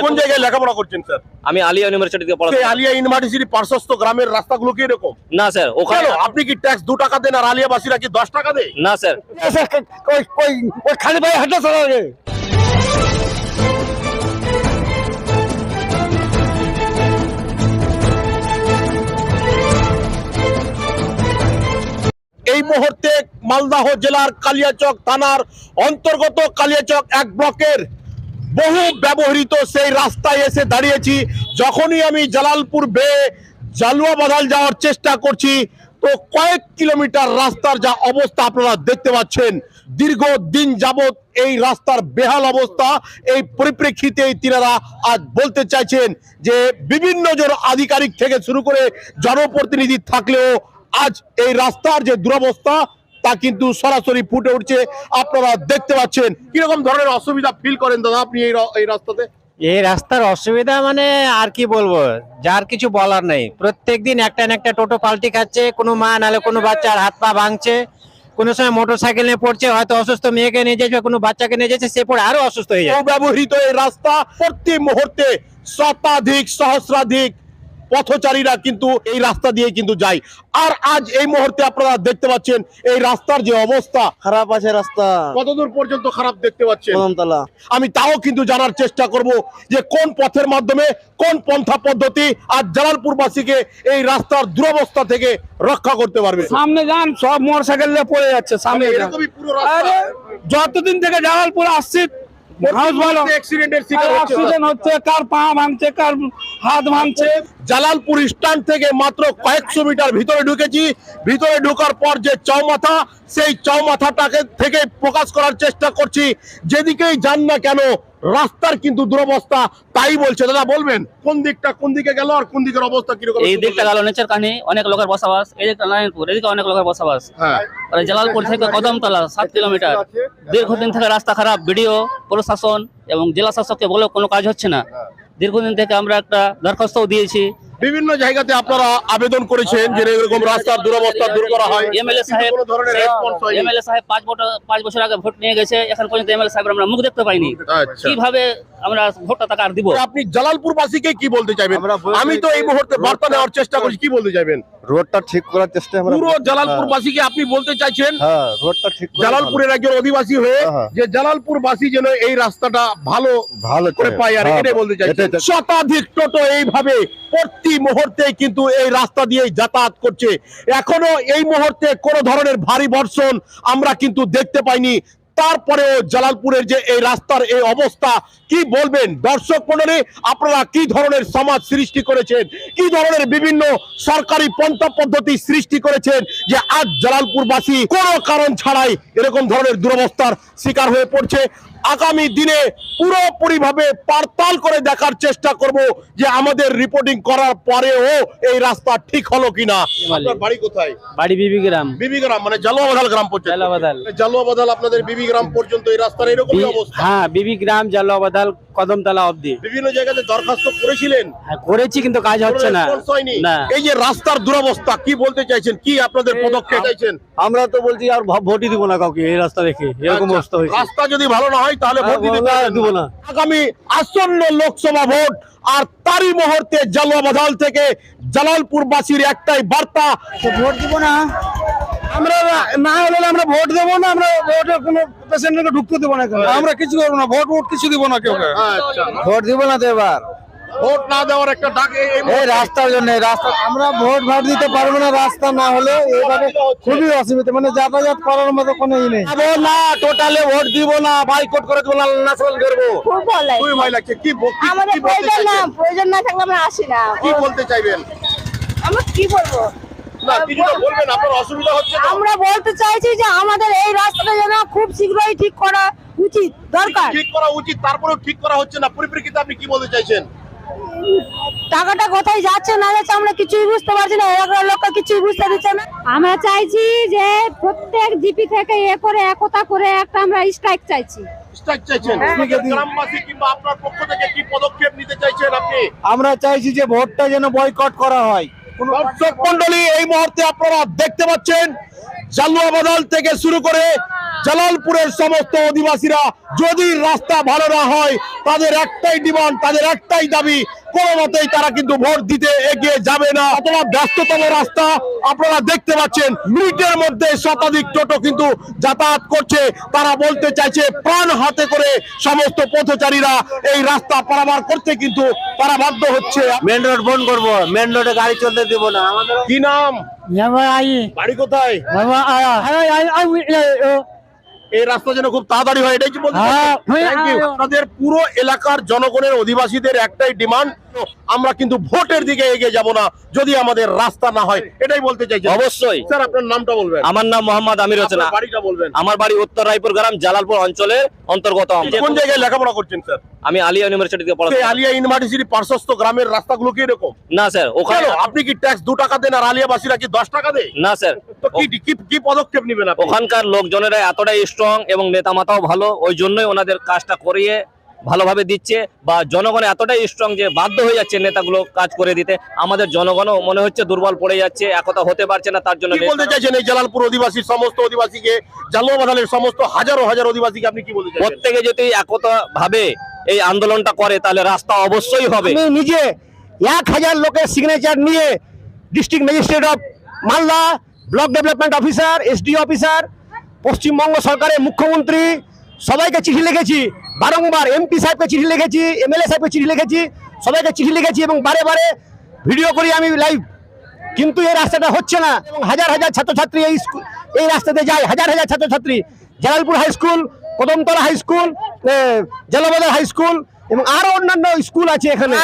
কোন জায়গায় লেখাপড়া করছেন স্যার? আমি আলিয়া ইউনিভার্সিটিতে এই পড়াশোনা। আলিয়া ইউনিভার্সিটি পার্শ্বস্থ গ্রামের রাস্তাগুলো কি এরকম? না স্যার, ওখানে কেন? আপনি কি ট্যাক্স 2 টাকা দেন আর আলিয়াবাসীরা কি 10 টাকা দেয়? না স্যার, ওই খালি ভাই হাঁটা চলা রে। এই মুহূর্তে মালদহ জেলার কালিয়াচক থানার অন্তর্গত কালিয়াচক 1 ব্লকের বহু ব্যবহৃত সেই রাস্তায় এসে দাঁড়িয়েছি। যখনই আমি জালালপুর বেয়ে জালুয়া বাদাল যাওয়ার চেষ্টা করছি তো কয়েক কিলোমিটার রাস্তার যা অবস্থা আপনারা দেখতে পাচ্ছেন। দীর্ঘদিন যাবত এই রাস্তার বেহাল অবস্থা, এই পরিপ্রেক্ষিতে তিনারা আজ বলতে চাইছেন যে বিভিন্ন জন আধিকারিক থেকে শুরু করে জনপ্রতিনিধি থাকলেও আজ এই রাস্তার যে দুরবস্থা তা কিন্তু সরাসরি ফুটে উঠছে। আপনারা দেখতে পাচ্ছেন কিরকম ধরনের অসুবিধা ফিল করেন দাদা আপনি এই রাস্তাতে? এই রাস্তার অসুবিধা মানে আর কি বলবো, যার কিছু বলার নেই। প্রত্যেকদিন একটা না একটা টোটো পাল্টি খাচ্ছে, কোনো মা নাহলে কোনো বাচ্চার হাত পা ভাঙছে, কোনো সময় মোটরসাইকেল নিয়ে পড়ছে, হয়তো অসুস্থ মেয়েকে নিয়ে যাচ্ছে, কোনো বাচ্চাকে নিয়ে যাচ্ছে, সে পড়ে আরো অসুস্থ হয়ে যায়। ব্যবহৃত এই রাস্তা প্রতি মুহূর্তে শতাধিক সহস্রাধিক পথচারীরা কিন্তু এই রাস্তা দিয়ে কিন্তু যায়। আর আজ এই মুহূর্তে আপনারা দেখতে পাচ্ছেন এই রাস্তার যে অবস্থা খারাপ আছে রাস্তা, কতদূর পর্যন্ত খারাপ দেখতে পাচ্ছেন? কদমতলা। আমি তাও কিন্তু জানার চেষ্টা করব যে কোন পথের মাধ্যমে কোন পন্থা পদ্ধতি আজ জালালপুরবাসীকে এই রাস্তার দুরবস্থা থেকে রক্ষা করতে পারবে। সামনে যান, সব মোটরসাইকেল নিয়ে পড়ে যাচ্ছে সামনে। এরকমই পুরো রাস্তা যতদিন থেকে জালালপুর আসছি অ্যাক্সিডেন্টের শিকার হচ্ছে। হচ্ছে, কার পা ভাঙছে, কার হাত ভাঙছে। জালালপুর স্ট্যান্ড থেকে মাত্র কয়েকশো মিটার ভিতরে ঢুকেছি। ভিতরে ঢোকার পর যে চৌমাথা, সেই চৌমাথাটাকে থেকে প্রকাশ করার চেষ্টা করছি। যেদিকেই যান না কেন রাস্তার কিন্তু দুরবস্থা তাই বলছে। দাদা বলবেন কোন দিকটা কোন দিকে গেল আর কোন দিকের অবস্থা কিরকম? এই দিকটা গেল নেচার কাহিনী, অনেক লোকের বসবাস। এই দিকটা নারায়ণপুর, এদিকে অনেক লোকের বসবাস। হ্যাঁ, আর জালালপুর থেকে কদমতলা 7 কিলোমিটার। দীর্ঘদিন থেকে রাস্তা খারাপ, বিডিও, প্রশাসন এবং জেলা শাসককে বলেও কোনো কাজ হচ্ছে না। দীর্ঘদিন থেকে আমরা একটা দরখাস্তও দিয়েছি। বিভিন্ন জায়গাতে আপনারা আবেদন করেছেন যে এরকম রাস্তার দুরবস্থা দূর করা হয়। এমএলএ সাহেব কোনো ধরনের রেসপন্স হয়নি। এমএলএ সাহেব 5 বছর আগে ভোট নিয়ে গেছে, এখন পর্যন্ত এমএলএ সাহেব আমরা মুখ দেখতে পাইনি। আচ্ছা, কিভাবে আমরা ভোটটা তাকে আর দিব? আপনি জালালপুরবাসীকে কি বলতে চাইবেন? আমি তো এই মুহূর্তে বার্তা নেওয়ার চেষ্টা করছি, কি বলতে চাইবেন? রোডটা ঠিক করার চেষ্টা আমরা পুরো জালালপুরবাসীকে আপনি বলতে চাইছেন হ্যাঁ, রোডটা ঠিক করে জালালপুরের একজন অধিবাসী হয়ে হ্যাঁ। যে জালালপুরবাসী যেন এই রাস্তাটা ভালো ভালো করে পায়, আর হ্যাঁ, এটাই বলতে চাইছেন। এটাই তো। শতাধিক টোটো এইভাবে প্রতি মুহূর্তে কিন্তু এই রাস্তা দিয়ে যাতায়াত করছে। এখনো এই মুহূর্তে কোনো ধরনের ভারী বর্ষণ আমরা কিন্তু দেখতে পাইনি। তারপরেও জালালপুরের যে এই রাস্তার এই অবস্থা কি বলবেন? দর্শক মণ্ডলী, আপনারা কি ধরনের সমাজ সৃষ্টি করেছেন, কি ধরনের বিভিন্ন সরকারি পন্থা পদ্ধতি সৃষ্টি করেছেন যে আজ জালালপুরবাসী কোনো কারণ ছাড়াই এরকম ধরনের দুরবস্থার শিকার হয়ে পড়ছে। আগামী দিনে পুরোপুরিভাবে পাড়তাল করে দেখার চেষ্টা করব যে আমাদের রিপোর্টিং করার পরেও এই রাস্তা ঠিক হলো কিনা। আপনার বাড়ি কোথায়? বাড়ি বিবি গ্রাম। বিবি গ্রাম মানে জালুয়াবাদাল গ্রাম পর্যন্ত? জালুয়াবাদাল। জালুয়াবাদাল আপনাদের বিবি গ্রাম পর্যন্ত এই রাস্তার এরকমই অবস্থা? হ্যাঁ, বিবি গ্রাম, জালুয়াবাদাল, কদমতলা অবধি বিভিন্ন জায়গাতে দরখাস্ত করেছিলেন? করেছি, কিন্তু কাজ হচ্ছে না। রেসপন্স হয়নি। না। এই যে রাস্তার দুরবস্থা কি বলতে চাইছেন, কি আপনাদের পদক্ষেপ চাইছেন? আমরা তো বলছি আর ভোটই দিব না কাউকে এই রাস্তা দেখে, এরকম অবস্থা হয়েছে। রাস্তা যদি ভালো না হয় তাহলে ভোট দিতে দিব না। আগামী আসন্ন লোকসভা ভোট, আর তারই মুহূর্তে জালুয়াবাদাল থেকে জালালপুরবাসীর একটাই বার্তা, ভোট দিব না। আমরা না হলে আমরা ভোট দেবো না। আমরা ভোটে কোনো পেশেন্টকে ঢুকতে দেবো না। আমরা কিছু করবো না, ভোট কিছু দিব না কেউ। আচ্ছা, ভোট দিব না তো এবার। ভোট না দেওয়ার একটা ডাক এই রাস্তার জন্য, রাস্তা আমরা ভোট দিতে পারবো না। রাস্তা না হলে এইভাবে খুবই অসুবিধা, মানে যাতায়াত করার মতো কোনো ই নেই। না, টোটালে ভোট দিব না, বাইকট করে দেবো, নাচল করবো। খুব ভালো লাগে। খুবই ভয় লাগছে। আমাদের প্রয়োজন না থাকলে আমরা আসি না। কি বলতে চাইবেন? আমরা কি বলবো? না, কিছু তো বলবেন, আপনার অসুবিধা হচ্ছে তো? আমরা বলতে চাইছি যে আমাদের এই রাস্তাটা যেন খুব শীঘ্রই ঠিক করা উচিত, দরকার। ঠিক করা উচিত, তারপরেও ঠিক করা হচ্ছে না। পরিপ্রেক্ষিতে আপনি কি বলতে চাইছেন? টাকাটা কোথায় যাচ্ছে না যাচ্ছে আমরা কিছুই বুঝতে পারছি না। এলাকার লোক কিছুই বুঝতে দিচ্ছে না। আমরা চাইছি যে প্রত্যেক জিপি থেকে করে একতা করে একটা আমরা স্ট্রাইক চাইছি। স্ট্রাইক চাইছেন? গ্রামবাসী কিংবা আপনার পক্ষ থেকে কি পদক্ষেপ নিতে চাইছেন আপনি? আমরা চাইছি যে ভোটটা যেন বয়কট করা হয়। দর্শক মন্ডলী, এই মুহূর্তে আপনারা দেখতে পাচ্ছেন জালুয়াবাদাল থেকে শুরু করে জালালপুরের সমস্ত অধিবাসীরা যদি রাস্তা ভালো না হয় তাদের একটাই ডিমান্ড, তাদের একটাই দাবি, কোনো মতেই তারা কিন্তু ভোট দিতে এগিয়ে যাবে না। অথবা ব্যস্ততম রাস্তা আপনারা দেখতে পাচ্ছেন, মিনিটের মধ্যে শতাধিক টোটো কিন্তু যাতায়াত করছে। তারা বলতে চাইছে প্রাণ হাতে করে সমস্ত পথচারীরা এই রাস্তা পারাপার করতে কিন্তু তারা বাধ্য হচ্ছে। মেন রোড বন্ধ করবো, মেন রোডে গাড়ি চলতে দিব না। আমাদের কি নাম, বাড়ি কোথায়? এই রাস্তা যেন খুব তাড়াতাড়ি হয়, এটাই কি বলতে চাইছেন? Thank you. আপনাদের পুরো এলাকার জনগণের অধিবাসীদের একটাই ডিমান্ড, আমরা কিন্তু ভোটের দিকে এগিয়ে যাব না যদি আমাদের রাস্তা না হয়, এটাই বলতে চাইছেন। অবশ্যই। স্যার আপনার নামটা বলবেন। আমার নাম মোহাম্মদ আমির হোসেন। আপনার বাড়িটা বলবেন। আমার বাড়ি উত্তর রায়পুর গ্রাম, জালালপুর অঞ্চলের অন্তর্গত। কোন জায়গায় লেখাপড়া করছেন স্যার? আমি আলিয়া ইউনিভার্সিটি থেকে এই পড়াশোনা। আলিয়া ইউনিভার্সিটি পার্শ্বস্থ গ্রামের রাস্তাগুলো কি এরকম? না স্যার, ওখানে কেন? আপনি কি ট্যাক্স 2 টাকা দেন আর আলিয়াবাসীরা কি 10 টাকা দেয়? না স্যার, তো কি পদক্ষেপ নেবেন আপনি? ওখানকার লোকজনেরা এতটাই স্ট্রং এবং নেতা মাতাও ভালো, ওই জন্যই ওনাদের কাজটা করিয়ে ভালোভাবে দিচ্ছে, বা জনগণ এতটাই স্ট্রং যে বাধ্য হয়ে যাচ্ছে নেতাগুলো কাজ করে দিতে। আমাদের জনগণও মনে হচ্ছে দুর্বল পড়ে যাচ্ছে, একতা হতে পারছে না, তার জন্য কি বলতে চাইছেন এই জালালপুর অধিবাসীর সমস্ত অধিবাসীকে, জালালবাদালের সমস্ত হাজারো হাজার অধিবাসীকে আপনি কি বলতে চাইছেন? প্রত্যেকে যদি একতা ভাবে এই আন্দোলনটা করে তাহলে রাস্তা অবশ্যই হবে। আমি নিজে 1000 লোকের সিগনেচার নিয়ে district magistrate of Malda, block development officer, SD officer, Paschimbanga সরকারের মুখ্যমন্ত্রী সবাইকে চিঠি লিখেছি, বারংবার এমপি সাহেবকে চিঠি লিখেছি, এমএলএ সাহেবকে চিঠি লিখেছি, সবাইকে চিঠি লিখেছি এবং বারে বারে ভিডিও করি আমি লাইভ, কিন্তু এই রাস্তাটা হচ্ছে না। এবং হাজার হাজার ছাত্রছাত্রী এই রাস্তাতে যায়, হাজার হাজার ছাত্রছাত্রী, Jalalpur high school, Kadamtala high school, Jalalbazar high school এবং আরো অন্যান্য স্কুল আছে এখানে।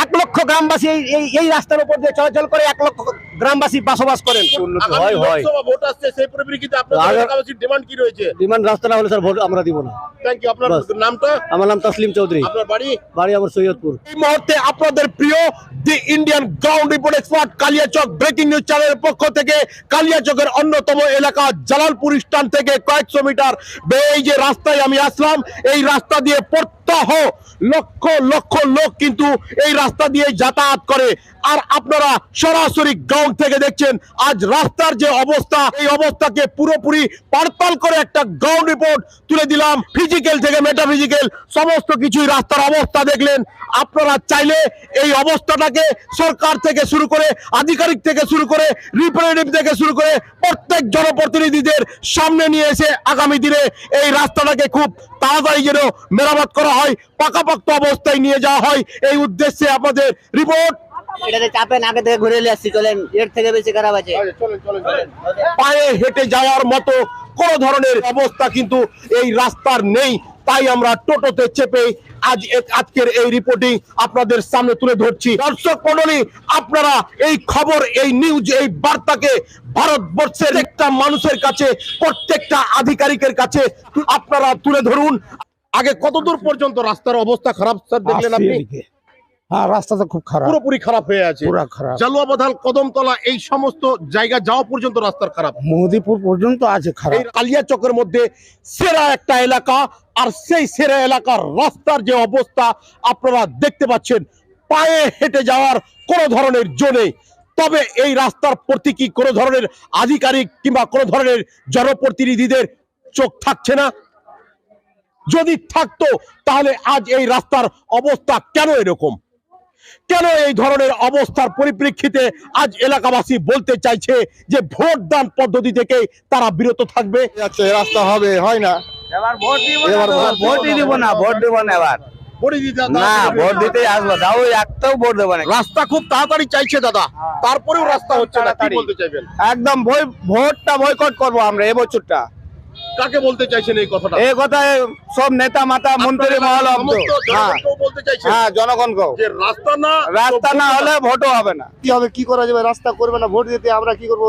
1 লক্ষ গ্রামবাসী এই রাস্তার উপর দিয়ে চলাচল করে, 1 লক্ষ গ্রামবাসী বসবাস করেন। আগামী লোকসভা ভোট আসছে, সেই পরিপ্রেক্ষিতে আপনাদের এলাকাবাসীর ডিমান্ড কি রয়েছে? ডিমান্ড রাস্তা না হলে স্যার ভোট আমরা দিব না। Thank you. আপনার নামটা? আমার নাম তাসলিম চৌধুরী, আপনার বাড়ি? বাড়ি আমার সৈয়দপুর। এই মুহূর্তে আপনাদের প্রিয় the Indian ground report expert Kaliachak breaking news চ্যানেলের পক্ষ থেকে কালিয়াচকের অন্যতম এলাকা জালালপুর স্ট্যান্ড থেকে কয়েকশো মিটার এই যে রাস্তায় আমি আসলাম, এই রাস্তা দিয়ে প্রত্যহ লক্ষ লক্ষ লোক কিন্তু এই রাস্তা দিয়ে যাতায়াত করে। আর আপনারা সরাসরি গ্রাউন্ড থেকে দেখছেন আজ রাস্তার যে অবস্থা, এই অবস্থাকে পুরোপুরি পাড়তাল করে একটা গ্রাউন্ড রিপোর্ট তুলে দিলাম। ফিজিক্যাল থেকে মেটাফিজিক্যাল সমস্ত কিছুই রাস্তার অবস্থা দেখলেন। আপনারা চাইলে এই অবস্থাটাকে সরকার থেকে শুরু করে, আধিকারিক থেকে শুরু করে, রিপ্রেজেন্টেটিভ থেকে শুরু করে প্রত্যেক জনপ্রতিনিধিদের সামনে নিয়ে এসে আগামী দিনে এই রাস্তাটাকে খুব তাড়াতাড়ি যেন মেরামত করা হয়, পাকাপোক্ত অবস্থায় নিয়ে যাওয়া হয়, এই উদ্দেশ্যে আমাদের রিপোর্ট। এটাতে চাপেন, আগে থেকে ঘুরে নিয়ে আসছি, চলেন, এর থেকে বেশি খারাপ আছে। পায়ে হেঁটে যাওয়ার মতো কোন ধরনের অবস্থা কিন্তু এই রাস্তার নেই, তাই আমরা টোটোতে চেপে আজকের এই রিপোর্টিং আপনাদের সামনে তুলে ধরছি। দর্শক মণ্ডলী, আপনারা এই খবর, এই নিউজ, এই বার্তাকে ভারতবর্ষের একটা মানুষের কাছে, প্রত্যেকটা আধিকারিকের কাছে আপনারা তুলে ধরুন। আগে কতদূর পর্যন্ত রাস্তার অবস্থা খারাপ স্যার দেখলেন আপনি? হ্যাঁ, রাস্তা তো খুব খারাপ, পুরোপুরি খারাপ হয়ে আছে, পুরো খারাপ। জালুয়াবাদাল, কদমতলা এই সমস্ত জায়গা যাওয়া পর্যন্ত রাস্তার খারাপ, মোদিপুর পর্যন্ত আছে খারাপ। এই কালিয়াচকের মধ্যে সেরা একটা এলাকা, আর সেই সেরা এলাকার রাস্তার যে অবস্থা আপনারা দেখতে পাচ্ছেন, পায়ে হেঁটে যাওয়ার কোনো ধরনের জো নেই। তবে এই রাস্তার প্রতি কি কোনো ধরনের আধিকারিক কিংবা কোনো ধরনের জনপ্রতিনিধিদের চোখ থাকছে না? যদি থাকতো তাহলে আজ এই রাস্তার অবস্থা কেন এরকম? কেন এই ধরনের অবস্থার পরিপ্রেক্ষিতে আজ এলাকাবাসী বলতে চাইছে যে ভোট দান পদ্ধতি থেকে তারা বিরত থাকবে? রাস্তা হবে, হয় না, এবার ভোট দিব না, এবার ভোটই দিব না, ভোট দিব না এবার। না, ভোট দিতে আসবো, তাও একটাও ভোট দেবো না। রাস্তা খুব তাড়াতাড়ি চাইছে দাদা, তারপরেও রাস্তা হচ্ছে না, কি বলতে চাইবেন? একদম ভোটটা বয়কট করবো আমরা এবছরটা। কাকে বলতে চাইছেন এই কথাটা? এই কথায় সব নেতা মাতা মন্ত্রী মহল সমস্ত জনগণকেও বলতে চাইছেন হ্যাঁ, জনগণকেও যে রাস্তা না হলে ভোটও হবে না। কি হবে, কি করা যাবে? রাস্তা করবে না, ভোট দিতে আমরা কি করবো?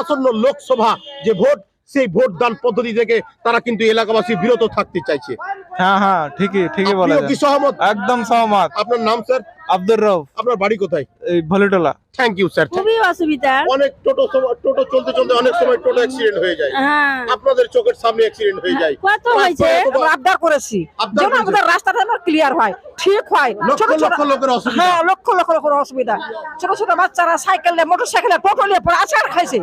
আসন্ন লোকসভা যে ভোট, সেই ভোট দান পদ্ধতি থেকে তারা কিন্তু এলাকাবাসী বিরত থাকতে চাইছে। হ্যাঁ হ্যাঁ, ঠিকই আপনিও কি সহমত? একদম সহমত। আপনার নাম স্যার? আব্দুর রব আপনার বাড়ি কোথায়? এই ভলিটোলা। Thank you sir. খুবই অসুবিধা। অনেক টোটো চলতে চলতে অনেক সময় টোটো অ্যাক্সিডেন্ট হয়ে যায়, হ্যাঁ আপনাদের চোখের সামনে অ্যাক্সিডেন্ট হয়ে যায়। কত হয়েছে? আবদার করেছি আবদার যেন করেছেন? আমাদের রাস্তাটা ক্লিয়ার হয়, ঠিক হয়। লক্ষ ছোট ছোট লক্ষ লোকের অসুবিধা। হ্যাঁ, লক্ষ লক্ষ লোকের অসুবিধা। ছোট ছোট বাচ্চারা সাইকেল নিয়ে, মোটর সাইকেল নিয়ে, টোটো নিয়ে পড়ে আছাড় খাইছে।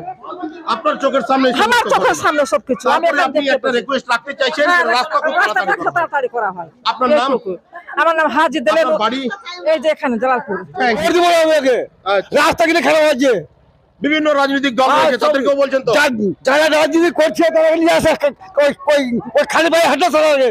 আপনার চোখের সামনে এই আমার সমস্ত চোখের ঘটনা। সামনে সবকিছু আমি তারপরে এখান আপনি দেখতে একটা পাচ্ছি। রিকোয়েস্ট রাখতে চাইছেন হ্যাঁ, যে রাস্তা খুব রাস্তাটা তাড়াতাড়ি করুন। তাড়াতাড়ি করা হয়। আপনার নাম? এইটুকু। আমার নাম হাজি দেলের। আপনার বাড়ি? এই যে এখানে জালালপুর। Thank you. আচ্ছা। রাস্তা কিনে খারাপ হচ্ছে, বিভিন্ন রাজনৈতিক দল রয়েছে, তাদেরকেও বলছেন তো? যারা রাজনীতি করছে তারা নিয়ে আসে, ওই খালি ভাই হাঁটা চালাবে।